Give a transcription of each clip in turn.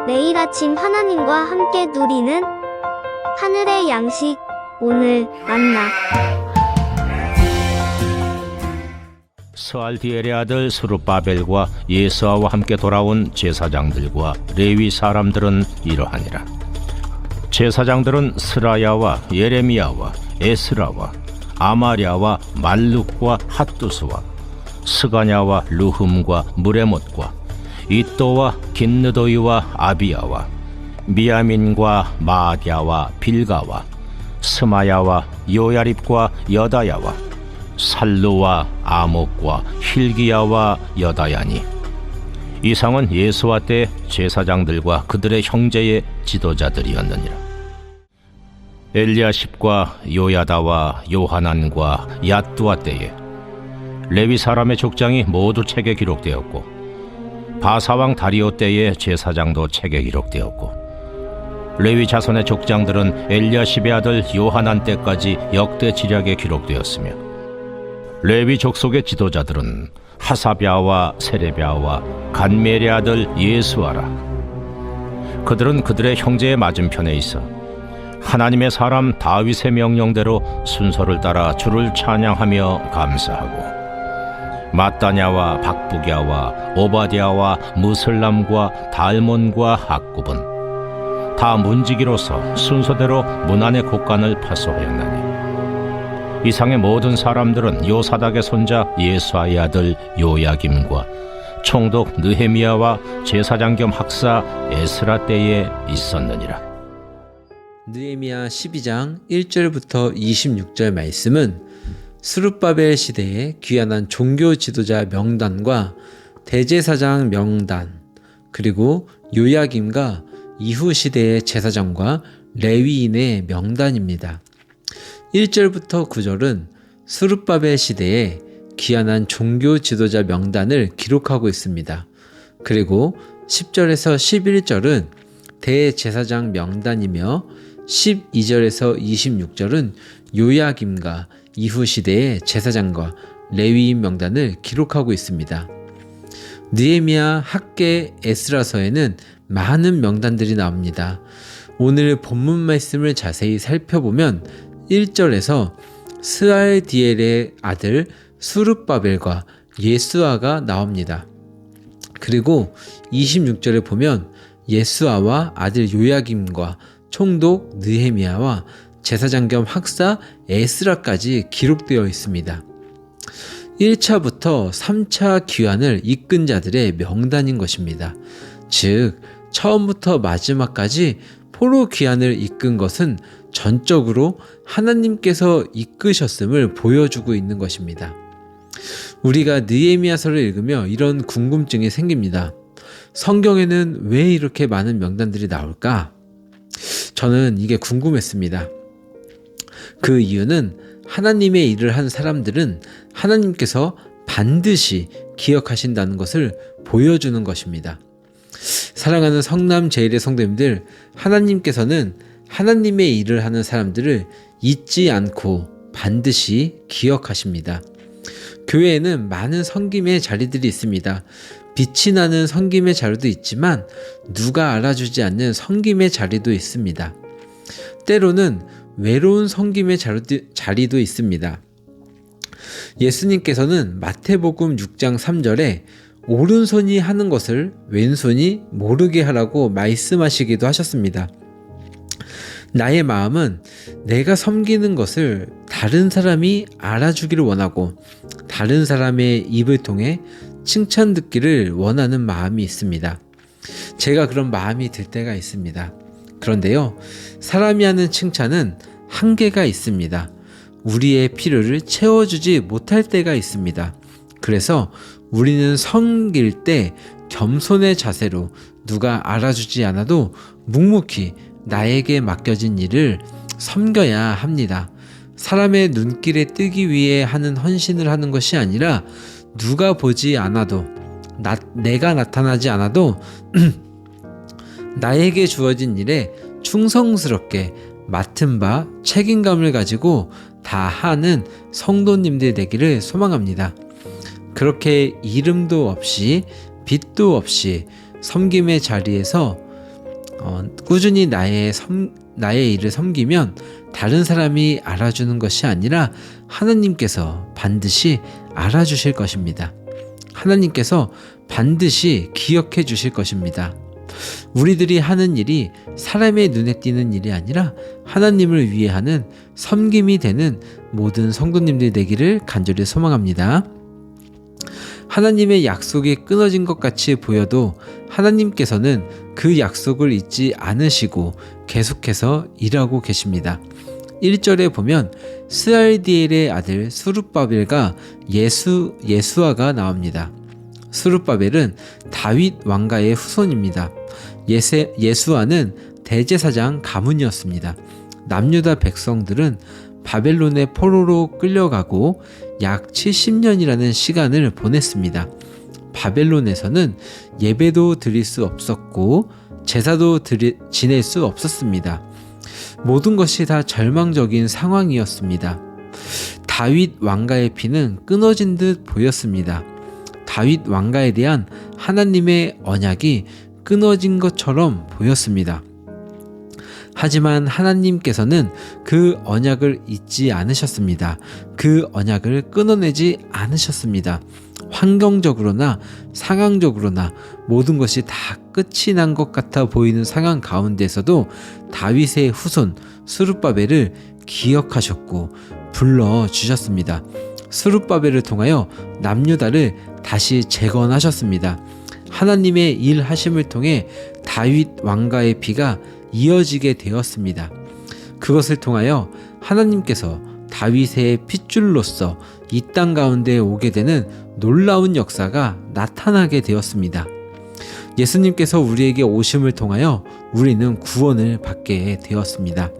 매일 아침 하나님과 함께 누리는 하늘의 양식, 오늘 만나. 스알디엘의 아들 스룹바벨과 예수아와 함께 돌아온 제사장들과 레위 사람들은 이러하니라. 제사장들은 스라야와 예레미야와 에스라와 아마랴와 말룩과 핫두스와 스가냐와 르흠과 무레못과 이또와 긴느도이와 아비야와 미야민과 마아랴와 빌가와 스마야와 요야립과 여다야와 살루와 아목과 힐기야와 여다야니, 이상은 예수와 때 제사장들과 그들의 형제의 지도자들이었느니라. 엘리야십과 요야다와 요하난과 얏두아 때에 레위 사람의 족장이 모두 책에 기록되었고, 바사왕 다리오 때의 제사장도 책에 기록되었고, 레위 자손의 족장들은 엘리야십의 아들 요하난 때까지 역대 지략에 기록되었으며, 레위 족속의 지도자들은 하사랴와 세레랴와 간멜의 아들 예수아라. 그들은 그들의 형제의 맞은편에 있어 하나님의 사람 다윗의 명령대로 순서를 따라 주를 찬양하며 감사하고, 마따냐와 박부랴와 오바댜와 무슬람과 달몬과 학굽은 다 문지기로서 순서대로 문안의 곡간을 파수하였나니, 이상의 모든 사람들은 요사닥의 손자 예수아의 아들 요야김과 총독 느헤미야와 제사장 겸 학사 에스라 때에 있었느니라. 느헤미야 12장 1절부터 26절 말씀은 스룹바벨 시대에 귀환한 종교 지도자 명단과 대제사장 명단, 그리고 요야김과 이후 시대의 제사장과 레위인의 명단입니다. 1절부터 9절은 스룹바벨 시대에 귀환한 종교 지도자 명단을 기록하고 있습니다. 그리고 10절에서 11절은 대제사장 명단이며, 12절에서 26절은 요야김과 이후 시대의 제사장과 레위인 명단을 기록하고 있습니다. 느헤미야, 학개, 에스라서에는 많은 명단들이 나옵니다. 오늘 본문 말씀을 자세히 살펴보면 1절에서 스알디엘의 아들 스룹바벨과 예수아가 나옵니다. 그리고 26절에 보면 예수아와 아들 요야김과 총독 느헤미야와 제사장 겸 학사 에스라까지 기록되어 있습니다. 1차부터 3차 귀환을 이끈 자들의 명단인 것입니다. 즉, 처음부터 마지막까지 포로 귀환을 이끈 것은 전적으로 하나님께서 이끄셨음을 보여주고 있는 것입니다. 우리가 느헤미야서를 읽으며 이런 궁금증이 생깁니다. 성경에는 왜 이렇게 많은 명단들이 나올까? 저는 이게 궁금했습니다. 그 이유는 하나님의 일을 한 사람들은 하나님께서 반드시 기억하신다는 것을 보여주는 것입니다. 사랑하는 성남 제일의 성도님들, 하나님께서는 하나님의 일을 하는 사람들을 잊지 않고 반드시 기억하십니다. 교회에는 많은 섬김의 자리들이 있습니다. 빛이 나는 섬김의 자리도 있지만 누가 알아주지 않는 섬김의 자리도 있습니다. 때로는 외로운 섬김의 자리도 있습니다. 예수님께서는 마태복음 6장 3절에 오른손이 하는 것을 왼손이 모르게 하라고 말씀하시기도 하셨습니다. 나의 마음은 내가 섬기는 것을 다른 사람이 알아주기를 원하고, 다른 사람의 입을 통해 칭찬 듣기를 원하는 마음이 있습니다. 제가 그런 마음이 들 때가 있습니다. 그런데요, 사람이 하는 칭찬은 한계가 있습니다. 우리의 필요를 채워주지 못할 때가 있습니다. 그래서 우리는 섬길 때 겸손의 자세로 누가 알아주지 않아도 묵묵히 나에게 맡겨진 일을 섬겨야 합니다. 사람의 눈길에 뜨기 위해 하는 헌신을 하는 것이 아니라, 누가 보지 않아도, 내가 나타나지 않아도 나에게 주어진 일에 충성스럽게 맡은 바 책임감을 가지고 다 하는 성도님들 되기를 소망합니다. 그렇게 이름도 없이 빛도 없이 섬김의 자리에서 꾸준히 나의 일을 섬기면 다른 사람이 알아주는 것이 아니라 하나님께서 반드시 알아주실 것입니다. 하나님께서 반드시 기억해 주실 것입니다. 우리들이 하는 일이 사람의 눈에 띄는 일이 아니라 하나님을 위해 하는 섬김이 되는 모든 성도님들 되기를 간절히 소망합니다. 하나님의 약속이 끊어진 것 같이 보여도 하나님께서는 그 약속을 잊지 않으시고 계속해서 일하고 계십니다. 1절에 보면 스알디엘의 아들 수룹바벨과 예수아가 나옵니다. 수룹바벨은 다윗 왕가의 후손입니다. 예수아는 대제사장 가문이었습니다. 남유다 백성들은 바벨론의 포로로 끌려가고 약 70년이라는 시간을 보냈습니다. 바벨론에서는 예배도 드릴 수 없었고 제사도 지낼 수 없었습니다. 모든 것이 다 절망적인 상황이었습니다. 다윗 왕가의 피는 끊어진 듯 보였습니다. 다윗 왕가에 대한 하나님의 언약이 끊어진 것처럼 보였습니다. 하지만 하나님께서는 그 언약을 잊지 않으셨습니다. 그 언약을 끊어내지 않으셨습니다. 환경적으로나 상황적으로나 모든 것이 다 끝이 난 것 같아 보이는 상황 가운데서도 다윗의 후손 스룹바벨을 기억하셨고 불러주셨습니다. 스룹바벨을 통하여 남유다를 다시 재건하셨습니다. 하나님의 일하심을 통해 다윗 왕가의 피가 이어지게 되었습니다. 그것을 통하여 하나님께서 다윗의 핏줄로서 이 땅 가운데 오게 되는 놀라운 역사가 나타나게 되었습니다. 예수님께서 우리에게 오심을 통하여 우리는 구원을 받게 되었습니다.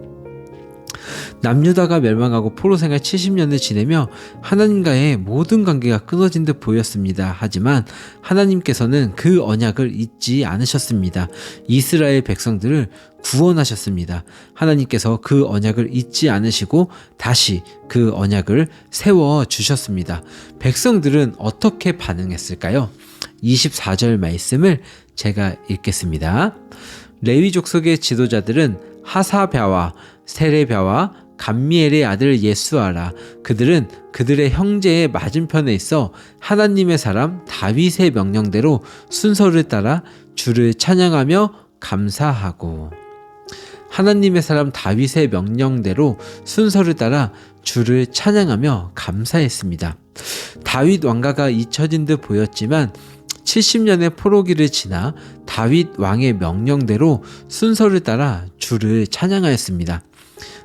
남유다가 멸망하고 포로 생활 70년을 지내며 하나님과의 모든 관계가 끊어진 듯 보였습니다. 하지만 하나님께서는 그 언약을 잊지 않으셨습니다. 이스라엘 백성들을 구원하셨습니다. 하나님께서 그 언약을 잊지 않으시고 다시 그 언약을 세워주셨습니다. 백성들은 어떻게 반응했을까요? 24절 말씀을 제가 읽겠습니다. 레위 족속의 지도자들은 하사랴와 세레랴와 감미엘의 아들 예수아라. 그들은 그들의 형제의 맞은편에 있어 하나님의 사람 다윗의 명령대로 순서를 따라 주를 찬양하며 감사하고, 하나님의 사람 다윗의 명령대로 순서를 따라 주를 찬양하며 감사했습니다. 다윗 왕가가 잊혀진 듯 보였지만 70년의 포로기를 지나 다윗 왕의 명령대로 순서를 따라 주를 찬양하였습니다.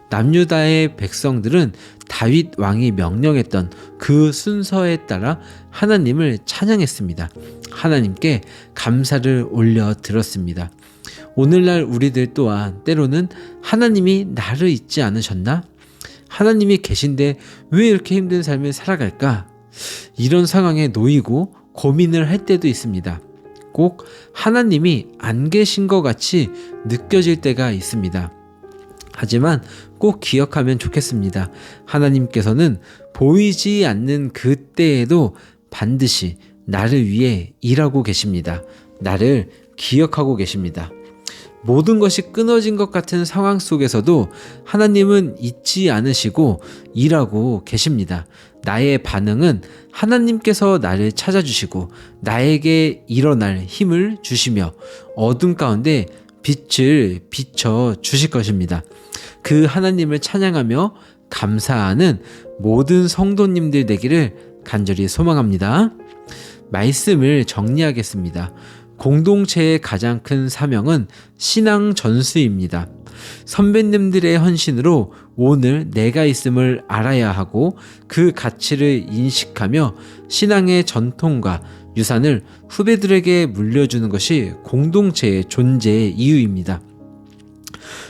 남유다의 백성들은 다윗 왕이 명령했던 그 순서에 따라 하나님을 찬양했습니다. 하나님께 감사를 올려 드렸습니다. 오늘날 우리들 또한 때로는 하나님이 나를 잊지 않으셨나? 하나님이 계신데 왜 이렇게 힘든 삶을 살아갈까? 이런 상황에 놓이고 고민을 할 때도 있습니다. 꼭 하나님이 안 계신 것 같이 느껴질 때가 있습니다. 하지만 꼭 기억하면 좋겠습니다. 하나님께서는 보이지 않는 그때에도 반드시 나를 위해 일하고 계십니다. 나를 기억하고 계십니다. 모든 것이 끊어진 것 같은 상황 속에서도 하나님은 잊지 않으시고 일하고 계십니다. 나의 반응은 하나님께서 나를 찾아주시고 나에게 일어날 힘을 주시며 어둠 가운데 빛을 비춰 주실 것입니다. 그 하나님을 찬양하며 감사하는 모든 성도님들 되기를 간절히 소망합니다. 말씀을 정리하겠습니다. 공동체의 가장 큰 사명은 신앙 전수입니다. 선배님들의 헌신으로 오늘 내가 있음을 알아야 하고 그 가치를 인식하며 신앙의 전통과 유산을 후배들에게 물려주는 것이 공동체의 존재의 이유입니다.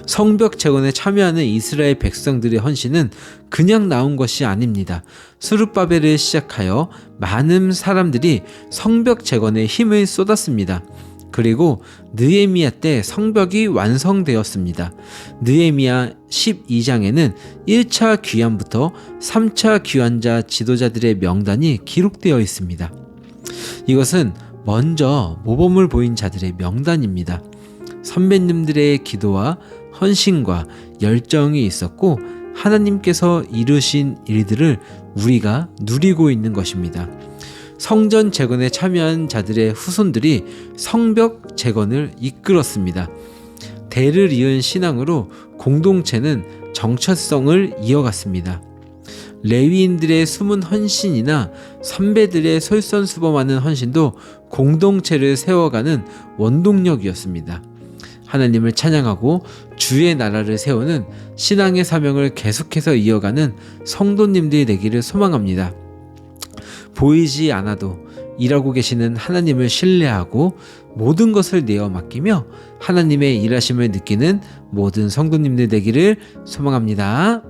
성벽 재건에 참여하는 이스라엘 백성들의 헌신은 그냥 나온 것이 아닙니다. 스룹바벨을 시작하여 많은 사람들이 성벽 재건에 힘을 쏟았습니다. 그리고 느헤미야 때 성벽이 완성되었습니다. 느헤미야 12장에는 1차 귀환부터 3차 귀환자 지도자들의 명단이 기록되어 있습니다. 이것은 먼저 모범을 보인 자들의 명단입니다. 선배님들의 기도와 헌신과 열정이 있었고 하나님께서 이루신 일들을 우리가 누리고 있는 것입니다. 성전 재건에 참여한 자들의 후손들이 성벽 재건을 이끌었습니다. 대를 이은 신앙으로 공동체는 정체성을 이어갔습니다. 레위인들의 숨은 헌신이나 선배들의 솔선수범하는 헌신도 공동체를 세워가는 원동력이었습니다. 하나님을 찬양하고 주의 나라를 세우는 신앙의 사명을 계속해서 이어가는 성도님들이 되기를 소망합니다. 보이지 않아도 일하고 계시는 하나님을 신뢰하고 모든 것을 내어 맡기며 하나님의 일하심을 느끼는 모든 성도님들 되기를 소망합니다.